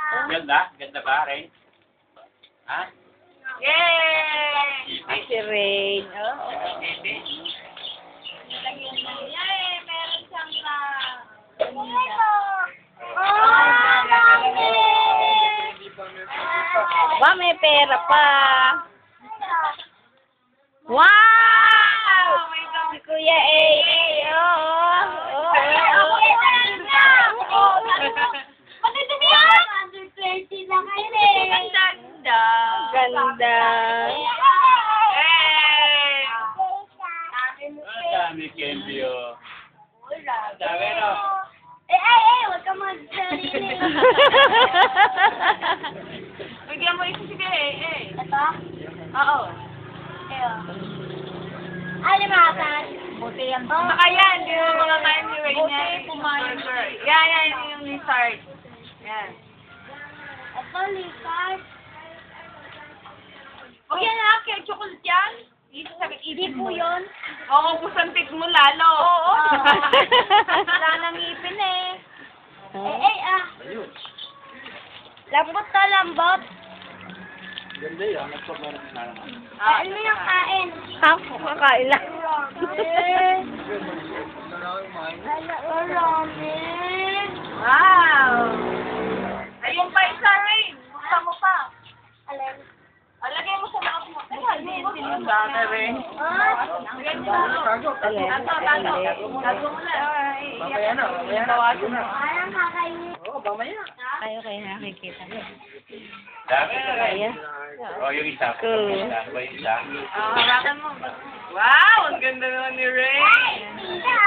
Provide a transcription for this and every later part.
Ganda? Ganda ba, Rain? Ha? Yay! Ay, si Rain. Oo. Yay! Meron siyang Ba, may pera pa. Wow! Si Kuya A. Oo. Ganda. Ganda. Hey! Ang dami, Kenzie, oh. Ang dami, no? Huwag ka mag-sarili. Bigyan mo isa sige eh. Ito? Oo. Eyo. Ano makan? Buti yan. Baka yan, di mo mga kain ni Rain yan. Buti pumayag. Yan, yung lizard. Yan. Ito, lizard. Huwag yan ha, kaya chocolate yan. Isa sa Hindi po yun. Oo, pusantik mo lalo. Oo. Wala nang ngipin eh. Lambot na lambot. Ganda yun. Nagpapala na naman. Kain mo yung kain. Ako, kakain lang. Marami. Wow. Ayun pa isa rin. Buksan mo pa. Alin? Alagay mo sa mga kumakain. Ang dami rin. Alin? Tago mo na. Mamaya na. Mamaya na. Parang kakainin. Oo, mamaya. Ayaw kayo nakikita. Dami, Kaya? Oh, yung isa. Cool. Ano ba yung isa? Hawakan mo. Wow, ang ganda naman ni Ray. Tita!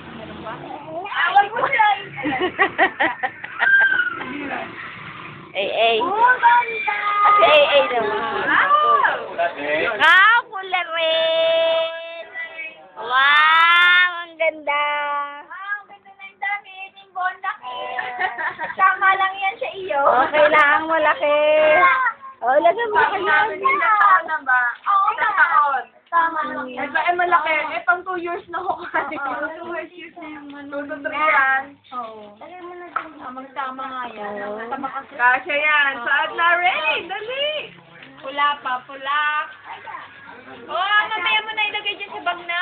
Awal mo siya. Ay. Oh, ganda! Ay naman. Wow. Eh, Ah, pula rin. Wow, ang ganda. Wow, ganda na yung damit. Yung bondak eh. Tama lang yan sa iyo. Okay lang, malaki. Oh, lagyan mo ka Ilang taon na ba? Oo, Ilang taon? Tama lang yan. Eh, malaki. Eh, pang 2 years na ako kasi. 2 years na yung 2 to 3 yan. Lagay mo na dun. Tama nga yan. Kasya yan. Saan na Ray? Dali. Pula pa, pula. Oh, mamaya mo na ilagay dyan sa bag na.